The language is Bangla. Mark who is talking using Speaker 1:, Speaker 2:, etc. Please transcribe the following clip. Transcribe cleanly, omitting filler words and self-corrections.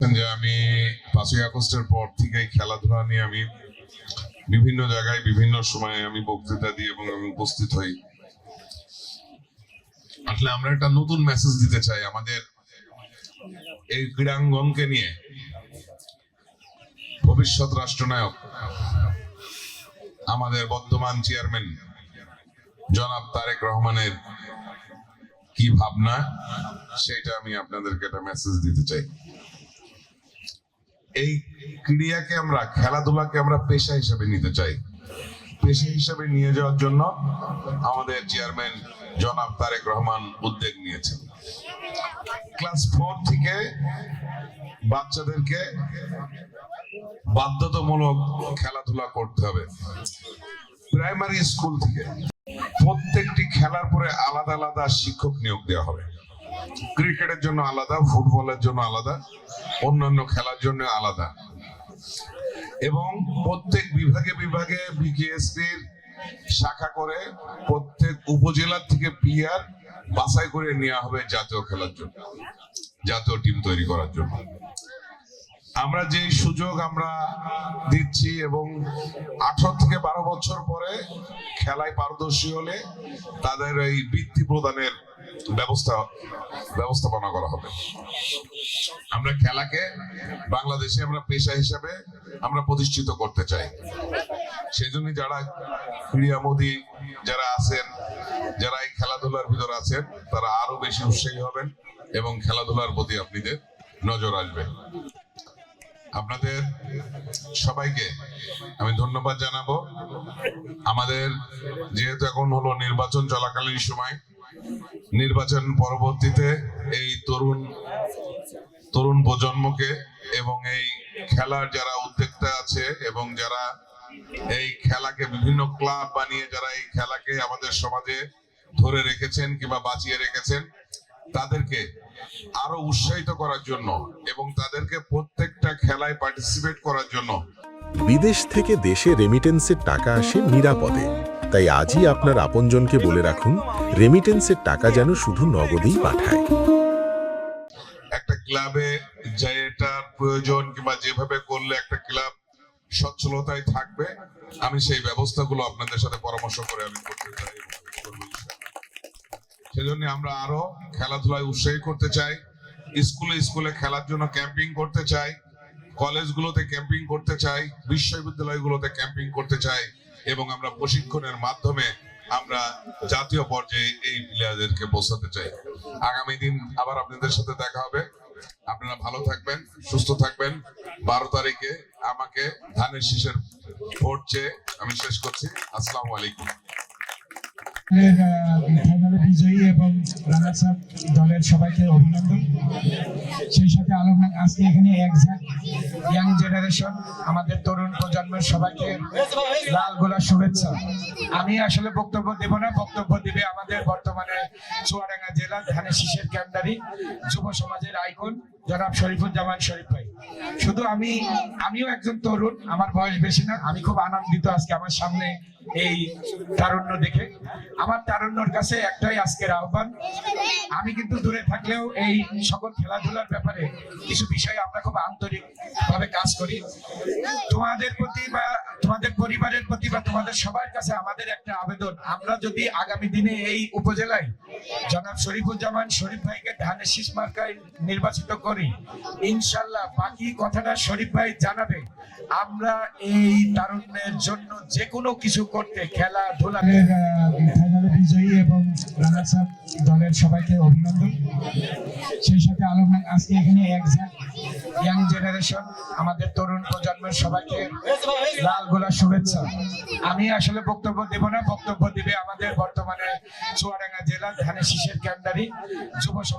Speaker 1: দেখেছেন যে আমি 5ই আগস্টের পর থেকেই খেলাধুলা নিয়ে আমি বিভিন্ন জায়গায় বিভিন্ন সময়ে আমি বক্তৃতা দিই এবং আমি উপস্থিত হই। আসলে আমরা একটা নতুন মেসেজ দিতে চাই আমাদের এই ক্রীড়াঙ্গনকে নিয়ে। ভবিষ্যৎ রাষ্ট্রনায়ক আমাদের বর্তমান চেয়ারম্যান জনাব তারেক রহমানের কি ভাবনা, সেটা আমি আপনাদেরকে একটা মেসেজ দিতে চাই। এই ক্রীড়াকে আমরা, খেলাধুলাকে আমরা পেশা হিসেবে নিতে চাই। পেশা হিসেবে নিয়ে যাওয়ার জন্য আমাদের চেয়ারম্যান জনাব তারেক রহমান উদ্যোগ নিয়েছেন। ক্লাস 4 থেকে বাচ্চাদেরকে বাধ্যতামূলক খেলাধুলা করতে হবে। প্রাইমারি স্কুল থেকে প্রত্যেকটি খেলার পরে আলাদা আলাদা শিক্ষক নিয়োগ দেওয়া হবে। ক্রিকেটের জন্য আলাদা, ফুটবলের জন্য আলাদা, অন্যান্য খেলার জন্য আলাদা। এবং প্রত্যেক বিভাগে বিভাগে বিকেএসপির শাখা করে প্রত্যেক উপজেলা থেকে প্লেয়ার বাছাই করে নেওয়া হবে জাতীয় খেলার জন্য, জাতীয় টিম তৈরি করার জন্য। আমরা যে সুযোগ আমরা দিচ্ছি এবং 18 থেকে 12 বছর পরে খেলায় পারদর্শী হলে তাদের এই বৃত্তি প্রদানের ব্যবস্থাপনা করা হবে। আমরা খেলাকে বাংলাদেশে আমরা পেশা হিসেবে আমরা প্রতিষ্ঠিত করতে চাই। সেই জন্য যারা ক্রীড়ামোদী যারা আছেন, যারা এই খেলাধুলার ভিতর আছেন, তারা আরো বেশি উৎসাহী হবেন এবং খেলাধুলার প্রতি আপনাদের নজর আসবে। আপনাদের সবাইকে আমি ধন্যবাদ জানাবো। আমাদের যেহেতু এখন হলো নির্বাচন চলাকালীন সময়, নির্বাচন পরবর্তীতে এই তরুণ প্রজন্মকে এবং এই খেলার যারা উদ্যোক্তা আছে এবং যারা এই খেলাকে বিভিন্ন ক্লাব বানিয়ে যারা এই খেলাকে আমাদের সমাজে ধরে রেখেছেন কিংবা বাঁচিয়ে রেখেছেন, তাদেরকে আরো উৎসাহিত করার জন্য এবং তাদেরকে প্রত্যেকটা খেলায় পার্টিসিপেট করার জন্য।
Speaker 2: বিদেশ থেকে দেশে রেমিটেন্সের টাকা আসে নিরাপদে, তাই আজই আপনার আপনজনকে বলে রাখুন রেমিটেন্সের টাকা যেন শুধু নগদেই পাঠায়।
Speaker 1: একটা ক্লাবে যেটার প্রয়োজন কিংবা যেভাবে করলে একটা ক্লাব সচ্ছলতায় থাকবে, আমি সেই ব্যবস্থাগুলো আপনাদের সাথে পরামর্শ করে আমি করতে চাই। সেজন্য আমরা আরো খেলাধুলায় উৎসাহী করতে চাই। স্কুলে স্কুলে খেলার জন্য ক্যাম্পিং করতে চাই, কলেজগুলোতে ক্যাম্পিং করতে চাই, বিশ্ববিদ্যালয়গুলোতে ক্যাম্পিং করতে চাই এবং আমরা প্রশিক্ষণের মাধ্যমে আমরা জাতীয় পর্যায়ে এই প্লেয়ারদেরকে পৌঁছাতে চাই। আগামী দিন আবার আপনাদের সাথে দেখা হবে। আপনারা ভালো থাকবেন, সুস্থ থাকবেন। 12 তারিখে আমাকে ধানের শীষের ভোট চেয়ে আমি শেষ করছি। আসসালামু আলাইকুম।
Speaker 3: বিজয়ী এবং রানার্স আপ দলের সবাইকে অভিনন্দন। সেই সাথে আলম আজকে এখানে এক্সাক্ট ইয়াং জেনারেশন আমাদের তরুণ প্রজন্মের সবাইকে লাল গোলাপ শুভেচ্ছা। আমি আসলে বক্তব্য দেব না, বক্তব্য দিবে আমাদের বর্তমানে চুয়াডাঙ্গা জেলার ধানের শীষের ক্যান্ডারি যুব সমাজের আইকন জনাব শরীফুজ্জামান শরীফ ভাই। শুধু আমিও একজন তরুণ, আমার বয়স বেশি না। আমি খুব আনন্দিত আজকে আমার সামনে এই তারুণ্য দেখে। আমার তারুণ্যর কাছে একটাই আজকের আহ্বান, আমি কিন্তু দূরে থাকলেও এই সকল খেলাধুলার ব্যাপারে কিছু বিষয়ে আমরা খুব আন্তরিক ভাবে কাজ করি। তোমাদের প্রতি বা তোমাদের পরিবারের প্রতি বা তোমাদের সবার কাছে আমাদের একটা আবেদন, আমরা যদি আগামী দিনে এই উপজেলায় জনাব শরীফুজ্জামান শরীফ ভাইকে ধানের শীষ মার্কায় নির্বাচিত করি, ইনশাল্লাহ বাকি কথাটা শরীফ ভাই জানাবে। আমরা এই তারুণ্যের জন্য যে কোনো কিছু করতে, খেলাধুলা বিজয়ী এবং রানার্স আপ দলের সবাইকে অভিনন্দন। সেই সাথে আলম আজকে এখানে এক্সাক্ট ইয়াং জেনারেশন আমাদের তরুণ প্রজন্মের সবাইকে লাল গোলাপ শুভেচ্ছা। আমি আসলে বক্তব্য দেব না, বক্তব্য দিবে আমাদের বর্তমানে চুয়াডাঙ্গা জেলার ধানের শীষের ক্যান্ডারি যুব সমাজ।